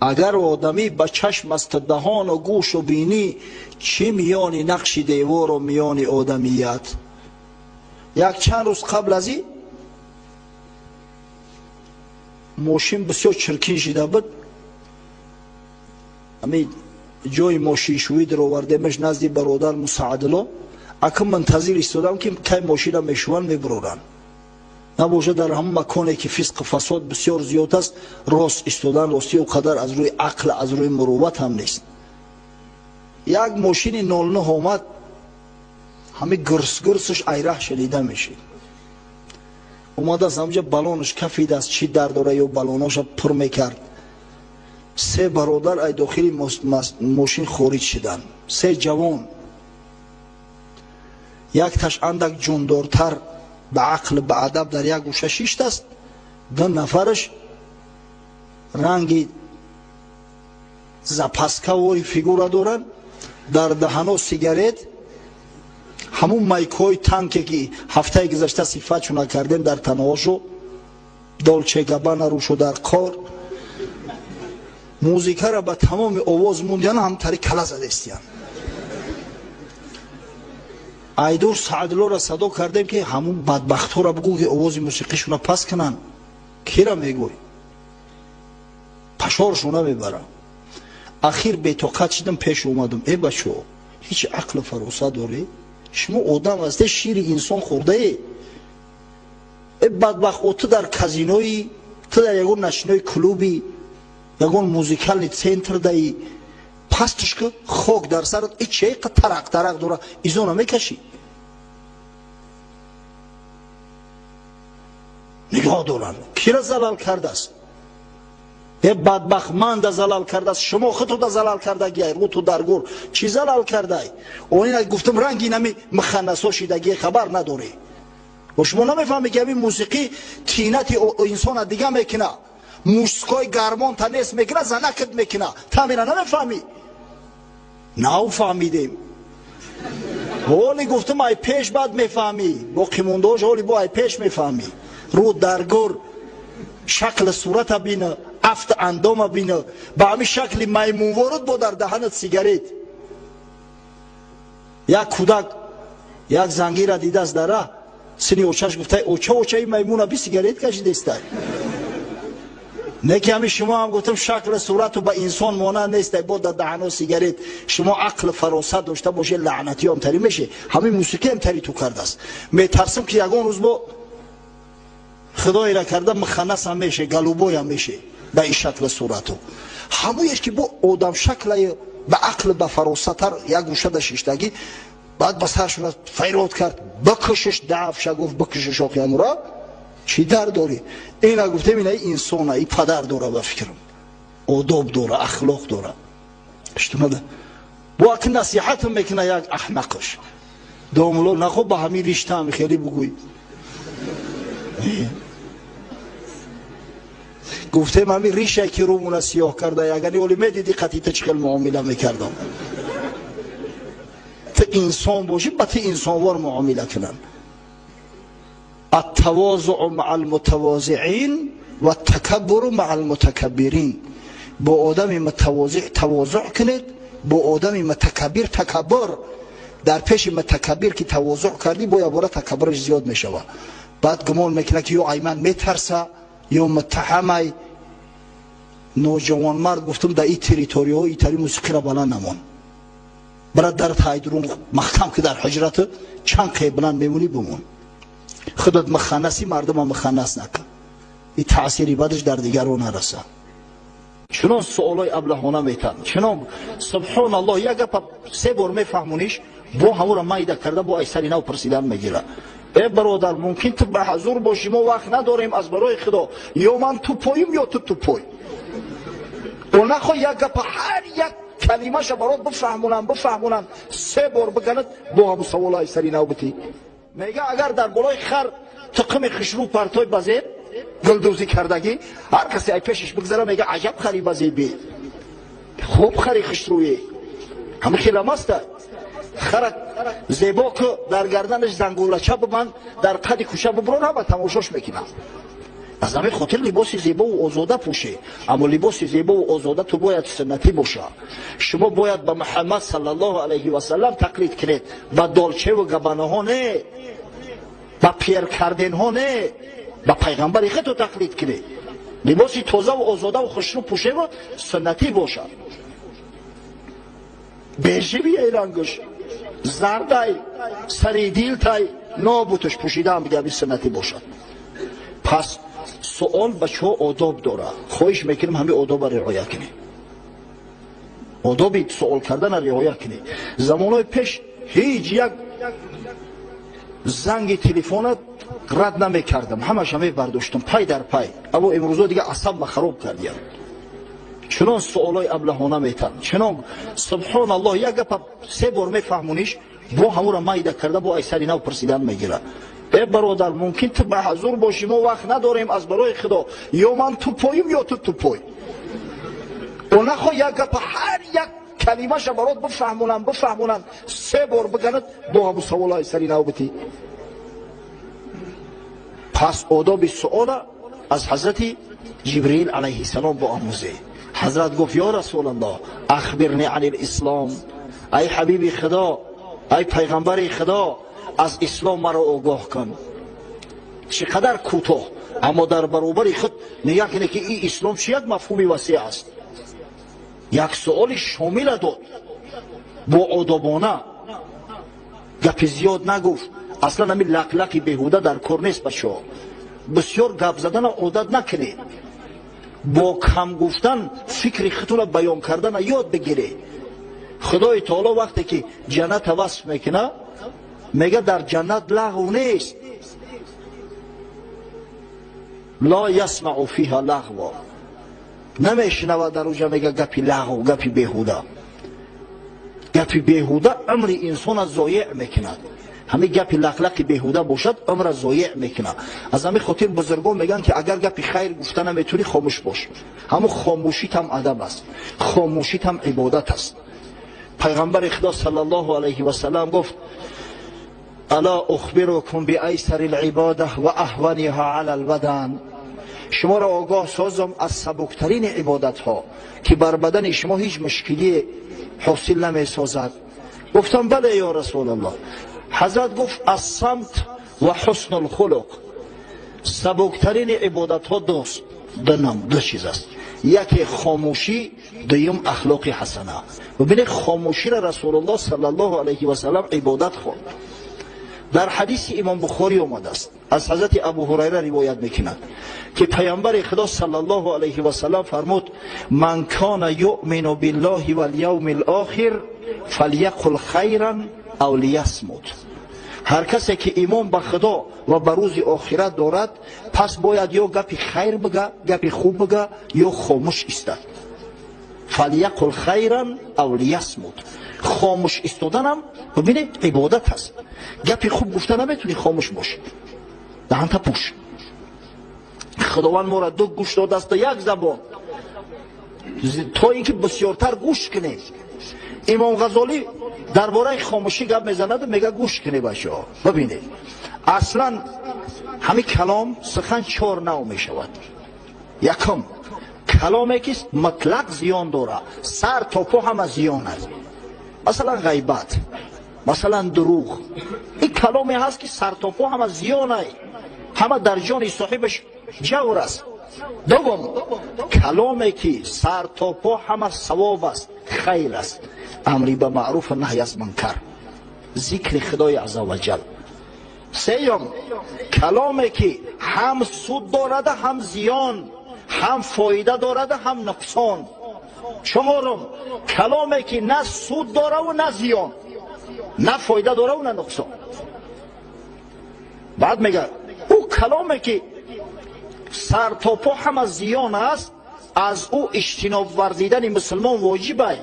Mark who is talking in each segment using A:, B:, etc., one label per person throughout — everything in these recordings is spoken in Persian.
A: اگر آدمی به چشم است دهان و گوش و بینی، چی میان نقش دیوار و میان آدمیت. یک چند روز قبل از این ماشین بسیار چرکین شده بود، همین جای ماشین شویی در آوردیمش نزد برادر مساعدلو. اکنون منتظر ایستادم که کی ماشین میشون میبرورن، نباشه در همون مکانی که فسق و فساد بسیار زیاد است راست ایستادن راستی و قدر از روی عقل از روی مروت هم نیست. یک ماشین 09 آمد، همه گرس گرسش ایره شنیده میشه. اومد از همجا بلونش کفید از چی در داره یا بلوناش پر میکرد. سه برادر ای داخلی ماشین خارج شدن، سه جوان. یک تاش اندک جوندارتر به عقل به ادب در یک گوشه شیشت است، دو نفرش رنگی زپاسکا وری فیگورا دارن، در دهنو سیگارت، همون مایکای تانکی که هفته گذشته صفتشون کردیم در تنهاشو، دولچه گابانا روشو در کار، موزیکا را به تمام آواز موندیان هم تاری کلا زده استیان. ایدور سعدلو را صدا کردیم که همون بدبخت ها را بگو که آواز موسیقیشون را پس کنن. کی را میگوی؟ پشارشون را میبرم. اخیر بی‌طاقت شدم، پیش اومدم. ای بچو هیچ عقل فروسا داری؟ شما آدم هستی، شیر انسان خورده ای. ای بدبخت تو در کازینوی، تو در یگون نشنوی کلوبی، یگون موزیکال سنتر دایی، پستش که خوک در سرت ای چه ترق ترق داره ایزونا میکشی. نگاه دارن کی را زلال کرده است؟ ای بدبخت من دا زلال کرده است، شما خودتو دا زلال کرده گیای رو تو درگور چی زلال کرده ای؟ اونی گفتم رنگی نمی مخنث شدگی خبر نداری و شما نمیفهمی که این موسیقی تینت انسان دیگه میکنه، موسیقای گرمان تا نیست میکنه، زنکت میکنه. تا مینا نمیفهمی؟ ناو فهمیدیم. ولی گفتم ای پیش بعد میفهمی، با قیمونداش ولی با ای پیش میفهمی. رو درگور شکل صورت بینه، افت اندام بینه، با همین شکل میمون ورد با در دهنت سیگارت. یک کودک یک زنگی را دیده از دره سنی اوچهش گفته اوچه میمون بی سیگارت کشیده است. نه که همین شما هم گفتم شکل صورت با انسان مانند نیست، با در دهن و سیگارت. شما عقل فراست داشته باشه لعنتی هم تری میشه. همین موسیقی هم تری تو کرده است. میترسم که یگان روز با خدای را کرده مخنث هم میشه، گلوبوی هم میشه به این شکل صورتو. همونیش که با آدم شکل به عقل به فراستر یک گوشه داشتگی بعد به سرشون فیراد کرد بکشش دعفشه، گفت بکشش آقیم را چی در داری؟ اینا گفتم اینه انسان ای پدر داره به فکرم، آداب داره، اخلاق داره. اشتماده با که نصیحت میکنه یک احمقش داملو نخو با همین رشته هم خیلی بگوی. گفتم همین ریشه که رومون سیاه کرده یعنی ولی میدیدی قطعیت چکل معامله میکردم. تا انسان باشی با تا انسانوار معامله کنن. التواضع مع المتواضعین و التکبر مع المتکبرین. با آدم متواضع تواضع کنید، با آدم متکبر تکبر. در پیش متکبر که تواضع کردی با یباره تکبرش زیاد میشوه. بعد گمان میکنه که یا ایمن میترسه یا متهمه. نوجوان مرد گفتم در این تریتوری ها ایتری موسیقی را بلند نمان، برای در تایدرون محکم که در حجرت چند قیبلن میمونی بمون. خودت مخنثی مردم هم مخنث نکن، این تأثیری بعدش در دیگران نرسه. چنان سوالای ابلهانه میتن، چنان سبحان الله یک گپ سه بار میفهمونیش با همون را مایده کرده با ایسری نو پرسیدن میگیره. ای برادر ممکن تو به حضور باشی، ما وقت نداریم از برای خدا، یا من تو پاییم یا تو پای. و نخواه یک گپ هر یک کلمه شا برات بفهمونن سه بار بگند با همون سوال ایسری نو بتی. میگه اگر در بالای خر تقم خشرو پرتای بزید گلدوزی کردگی هر کسی ای پیشش بگذاره میگه عجب خری بزید خوب خری خشرویی همه کلمه است. خر زیبا که در گردنش زنگوله چه من در قد کوشه ببرون هم تماشاش میکنم. از همین خاطر لباس زیبا و آزاده پوشه، اما لباس زیبا و آزاده تو باید سنتی باشه. شما باید به محمد صلی الله علیه و سلم تقلید کنید، به دالچه و گبانه ها نه، به پیر کردن ها نه، به پیغمبر خود تو تقلید کنید. لباس تازه و آزاده و خوشرو پوشه و سنتی باشه. بیجی رنگش زردای سریدیل تای نابوتش پوشیده هم بگه سنتی باشه. پس سوال بچه ها آداب داره، خواهش میکنم همه آداب رعایت کنی، آدابی سوال کردن رعایت کنی. زمانهای پیش هیچ یک زنگ تلفن رد نمیکردم، همش همه برداشتم پای در پای. اما امروزا دیگه عصب ما خراب کردیم، چنان سوالای ابلهانه میتن، چنان سبحان الله یک گپ 3 بار میفهمونیش با همون را مایده کرده با ایسری نو پرسیدن میگیره. ای برادر ممکن تو به حضور باشیم و وقت نداریم از برای خدا، یا من تو پاییم یا تو تو پای و نخواه یک گپ هر یک کلمه شا برات بفهمونن 3 بار بگند با همون سوال ایسری نو بتی. پس آداب سؤال از حضرت جبریل علیه السلام با آموزه. حضرت گفت یا رسول الله اخبرنی عن الاسلام، ای حبیب خدا، ای پیغمبر خدا، از اسلام مرا آگاه کن. چقدر کوتاه اما در برابر خود نگاه کنه که این اسلام چه یک مفهومی وسیع است. یک سؤال شامل داد با آدابانه، گپ زیاد نگفت. اصلا همین لقلقی بیهوده در کار نیست بچه ها. بسیار گپ زدن عادت نکنید، با کم گفتن فکر خودتون را بیان کردن یاد بگیرید. خدای تعالی وقتی که جنت وصف میکنه میگه در جنت لغو نیست، لا یسمع فیها لغو، نمیشنوه در اونجا میگه گپی لغو، گپی بیهوده. گپی بیهوده عمر انسان را ضایع میکنه، همه گپی لقلقی بیهوده باشد عمر را ضایع میکنه. از همین خاطر بزرگان میگن که اگر گپی خیر گفتن نمیتونی خاموش باش، همون خاموشیت هم ادب است، خاموشیت هم عبادت است. پیغمبر خدا صلی الله علیه و سلم گفت الا اخبرکم بایسر العباده و اهونها علی البدن، شما را آگاه سازم از سبکترین عبادت ها که بر بدن شما هیچ مشکلی حاصل نمی سازد. گفتم بله یا رسول الله. حضرت گفت الصمت و حسن الخلق، سبکترین عبادت ها دو چیز است، یکی خاموشی، دوم اخلاق حسنه. ببینید خاموشی را رسول الله صلی الله علیه و سلم عبادت خواند. در حدیث امام بخاری آمده است، از حضرت ابو هریره روایت میکنند که پیامبر خدا صلی الله علیه و سلم فرمود من کان یؤمن بالله والیوم الاخر فلیقل خیرا او لیصمت. هر کسی که ایمان به خدا و به روز آخرت دارد پس باید یا گپی خیر بگه، گپی خوب بگه، یا خاموش ایستد. فلیقل خیرا او لیصمت. خاموش ایستادن هم ببینید عبادت هست. گپی خوب گفتن نمیتونی خاموش باشی، دهنت پوش. خداوند ما را 2 گوش داده است و 1 زبان تا اینکه بسیارتر گوش کنی. امام غزالی درباره خاموشی گپ میزند و میگه گوش کنی بچه‌ها. ببینید اصلا همین کلام سخن 4 نوع میشود. یکم کلامی که مطلق زیان داره، سر تا پا هم زیان است، مثلا غیبت، مثلا دروغ. این کلامی هست که سر تا پا هم زیان است، همه در جان صاحبش جور است. دوم کلامی که سر تا پا همه ثواب است، خیر است، امری به معروف و نهی از منکر، ذکر خدای عزوجل. سوم کلامی که هم سود دارد هم زیان، هم فایده دارد هم نقصان. چهارم کلامی که نه سود داره و نه زیان، نه فایده داره و نه نقصان. بعد میگه او کلامی که سر تا پا هم از زیان است، از او اجتناب ورزیدن مسلمان واجبه.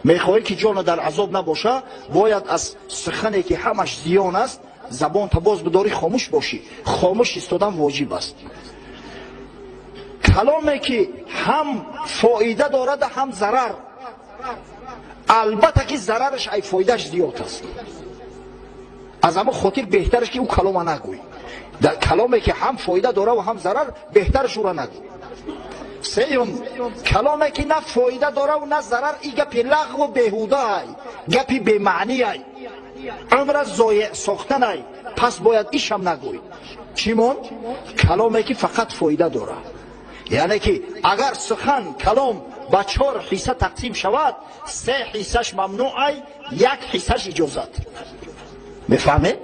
A: میخواهی که جان در عذاب نباشه باید از سخنی که همش زیان است زبان تا باز بداری خاموش باشی، خاموش ایستادن واجب است. کلامی که هم فایده دارد هم ضرر، البته که ضررش ای فایدهش زیاد است، از اما خاطر بهترش که او کلام نگوی. در کلامی که هم فایده داره و هم ضرر بهترش را نگو. سیوم کلامی که نه فایده داره و نه ضرر، این گپی لغو و بیهوده ای، گپی بی‌معنی ای، عمر ضایع ساختن ای، پس باید ایش هم نگوی. چیمون؟ کلامی که فقط فایده داره. یعنی که اگر سخن کلام با 4 حصه تقسیم شود، 3 حصهش ممنوع ای، 1 حصهش اجازت. میفهمه؟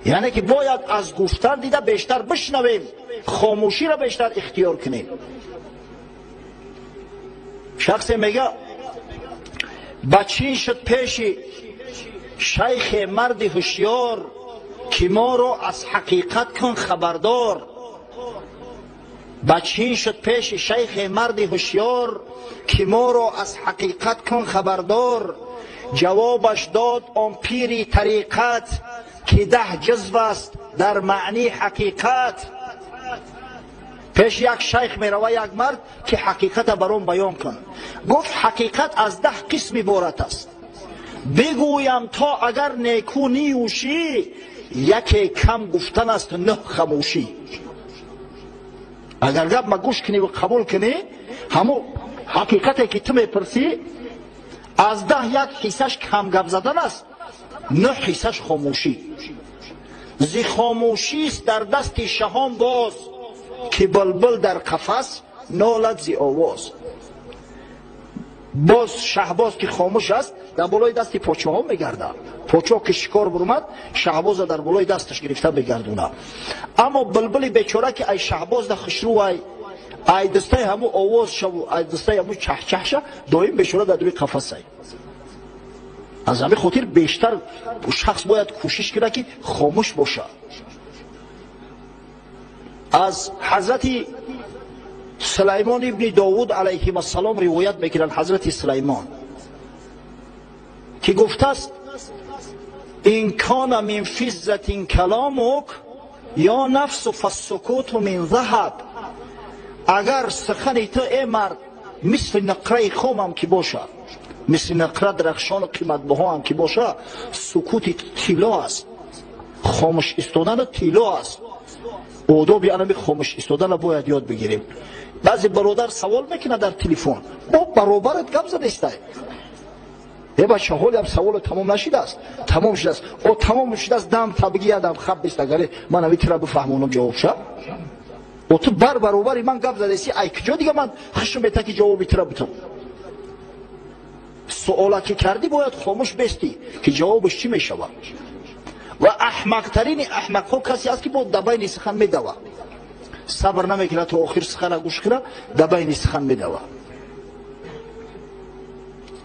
A: یعنی که باید از گفتن دیده بیشتر بشنویم، خاموشی را بیشتر اختیار کنیم. شخص میگه بچین شد پیش شیخ مرد هوشیار که ما رو از حقیقت کن خبردار. بچین شد پیش شیخ مرد هوشیار که ما رو از حقیقت کن خبردار. جوابش داد آن پیری طریقت که 10 جزو است در معنی حقیقت. پیش یک شیخ می روه یک مرد که حقیقت برام بیان کن. گفت حقیقت از 10 قسم عبارت است. بگویم تا اگر نیکو نیوشی، یکی کم گفتن است 9 خاموشی. اگر گپ ما گوش کنی و قبول کنی، همو حقیقتی که تو میپرسی از 10 1 حصهش کم گپ زدن است، 9 حصهش خاموشی. زی خاموشی است در دست شهان باز، که بلبل در قفس نالد زی آواز. باز شهباز که خاموش است در بالای دست پاچه ها میگرده. پاچه که شکار برمد، شهباز در بالای دستش گرفته بگردونه. اما بلبل بیچاره که ای شهباز در خشرو ای دسته همو آواز شو، ای دسته همو چه چه شو، دایم بیچاره در دوی قفس ای. از همه خاطر بیشتر شخص باید کوشش کنه که خاموش باشه. از حضرت سلیمان ابن داود علیه السلام روایت میکنن، حضرت سلیمان که گفته است این کان من فضة کلامک یا نفس فالسکوت من ذهب. اگر سخن تو ای مرد مثل نقره خام هم که باشه، مثل نقره درخشان و قیمت بها هم که باشه، سکوت طلا است، خاموش ایستادن طلا است. آداب یعنی خاموش ایستادن باید یاد بگیریم. بعضی برادر سوال میکنه در تلفن، با برابرت گپ زده است. یه بچه حالی هم سوال تمام نشده است، تمام شده است، او تمام شده است، دم تبگی ادم خب بیست اگره من اوی تیرا بفهمونم جواب شد. او تو برابری من گپ زده استی، ای کجا دیگه من خشم بیتا که جوابی تیرا بتم. سوالا که کردی باید خاموش بستی که جوابش چی میشود. و احمقترین احمق ها کسی است که با دبین سخن میدوه، صبر نمیکنه تا آخر سخن گوش کنه، دبین سخن میدوه.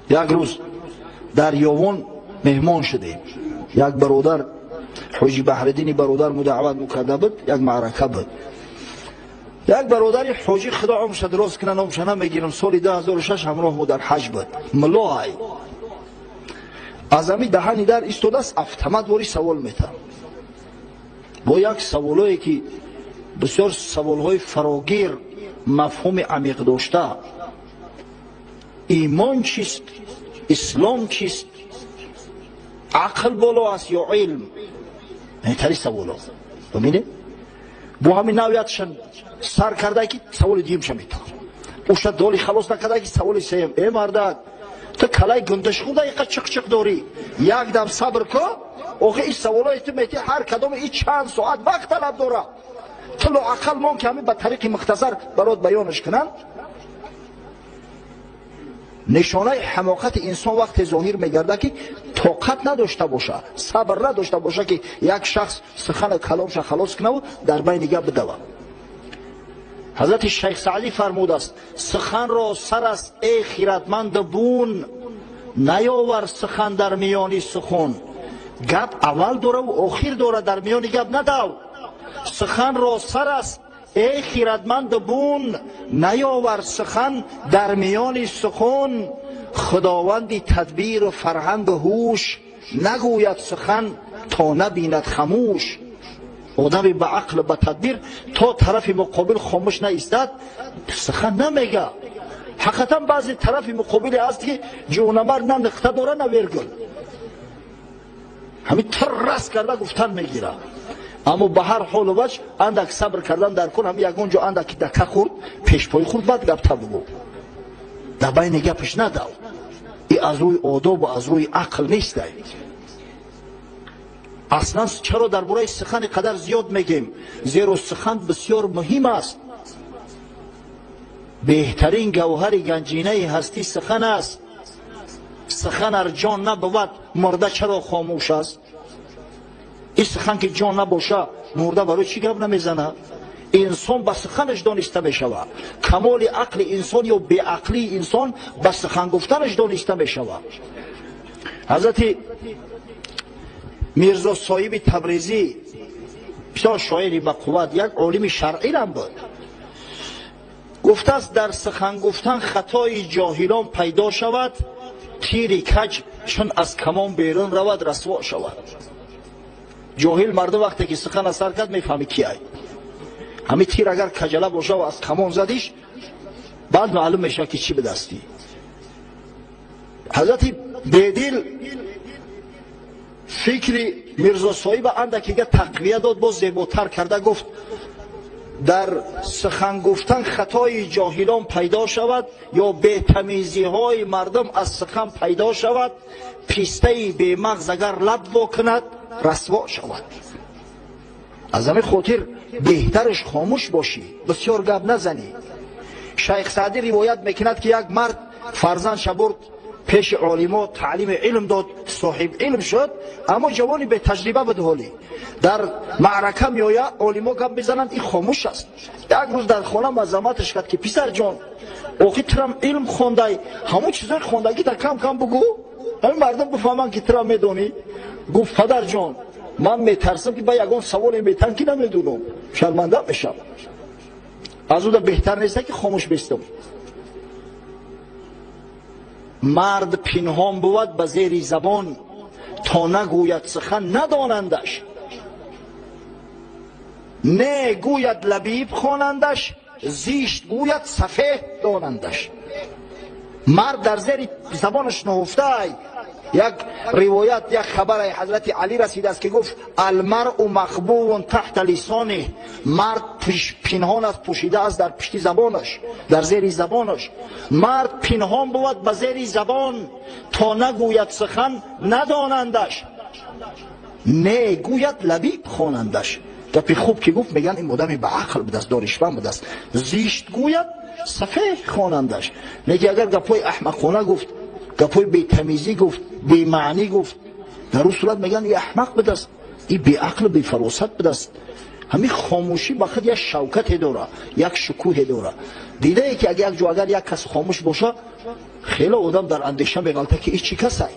A: یک روز در یاون مهمان شدیم، یک برادر حاجی بحردین برادر مدعوت مکرده بود، یک معرکه بود. یک برادر حاجی خدا عمرش دراز کنه نامش نمیگیرم، سال 2006 همراه ما در حج بود. ملای از امی دهنی در ایستاده است، автомат واری سوال میتم با یک سوالایی که بسیار سوالهای فراگیر مفهوم عمیق داشته. ایمان چیست؟ اسلام چیست؟ عقل بالا است یا علم؟ اینطوری سوالا ببینید. با همین نوعیتشان سر کرده که سوال دیم شمیتا اوشت دالی خلاص نکرده که سوال سیم. ای مردک تو کلای گندش خود ایقا چق چق داری، یک دم صبر کن. آخه این سوالای تو میتی هر کدام این چند ساعت وقت طلب داره. تو لااقل ما که همین به طریق مختصر برات بیانش کنن. نشانه حماقت انسان وقت ظاهر میگرده که طاقت نداشته باشه، صبر نداشته باشه که یک شخص سخن کلامش خلاص کنه و در بین دیگه بدوه. حضرت شیخ سعدی فرموده است سخن را سر است ای خیرتمند بون، نیاور سخن در میانی سخن. گپ اول داره و آخر داره، در میانی گپ ندو. سخن را سر است ای خیرتمند بون، نیاور سخن در میان سخن. خداوندی تدبیر و فرهنگ و هوش، نگوید سخن تا نبیند خموش. آدمی به عقل و به تدبیر تا طرف مقابل خاموش نیستد سخن نمیگه. حقیقتا بعضی طرف مقابل است که جونمر نه نقطه داره نه ویرگول، همین تر رس کرده گفتن میگیره. اما به هر حال و وجه اندک صبر کردن در کن. هم یگون جا اندک دکه خورد پیش پای خورد بعد گپ تا بگو، در بین گپش ندو. این از روی آداب و از روی عقل نیست. اصلا چرا درباره سخن قدر زیاد میگیم؟ زیرا سخن بسیار مهم است. بهترین گوهر گنجینه هستی سخن است. سخن ار جان نبود مرده چرا خاموش است؟ این سخن که جان نباشه مرده برای چی گپ نمیزنه؟ انسان به سخنش دانسته میشود. کمال عقل انسان یا بی عقلی انسان به سخن گفتنش دانسته میشود. حضرت میرزا صاحب تبریزی بسیار شاعری با قوت، یک عالم شرعی هم بود. گفته است در سخن گفتن خطای جاهلان پیدا شود، تیر کج چون از کمان بیرون رود رسوا شود. جاهل مرد وقتی که سخن اثر کرد میفهمی کیه. همین تیر اگر کجله باشه و از کمان زدیش بعد معلوم میشه که چی به دستی. حضرت بیدل فکر میرزا صاحب اندکی که تقویه داد، باز زیباتر کرده. گفت در سخن گفتن خطای جاهلان پیدا شود یا بهتمیزی های مردم از سخن پیدا شود، پیسته بی مغز اگر لب واکند رسوا شود. از همین خاطر بهترش خاموش باشی، بسیار گپ نزنی. شیخ سعدی روایت میکند که یک مرد فرزندش برد پیش عالما تعلیم علم داد، صاحب علم شد، اما جوانی به تجربه بود. حالی در معرکه میآید عالما گپ میزنند این خاموش است. یک روز در خانه مذمتش کرد که پسر جان آخه ترم علم خوانده، همون چیزای خواندگی تا کم کم بگو همین مردم بفهمن که ترم میدونی. گفت پدر جان من میترسم که با یگان سوال میتن که نمیدونم شرمنده بشم، از اون بهتر نیست که خاموش بستم. مرد پنهان بود به زیر زبان، تا نگوید سخن ندانندش. نه گوید لبیب خوانندش، زیشت گوید سفه دانندش. مرد در زیر زبانش نهفته. یک روایت، یک خبر حضرت علی رسیده است که گفت المرء مخبوء تحت لسانه، مرد پنهان است، پوشیده است در پشت زبانش، در زیر زبانش. مرد پنهان بود به زیر زبان، تا نگوید سخن ندانندش. نه گوید لبیب خوانندش. گپی خوب که گفت میگن این مدام به عقل بود است، دانشمند بود است. زیشت گوید سفه خوانندش. میگه اگر گپای احمقانه گفت، گپای بی تمیزی گفت، بی معنی گفت، در اون صورت میگن این احمق بود است، این بی عقل بی فراست بود است. همین خاموشی با خود یک شوکت داره، یک شکوه داره. دیده ای که اگر یک کس خاموش باشه خیلی آدم در اندیشه میغلطه که این چی کسه.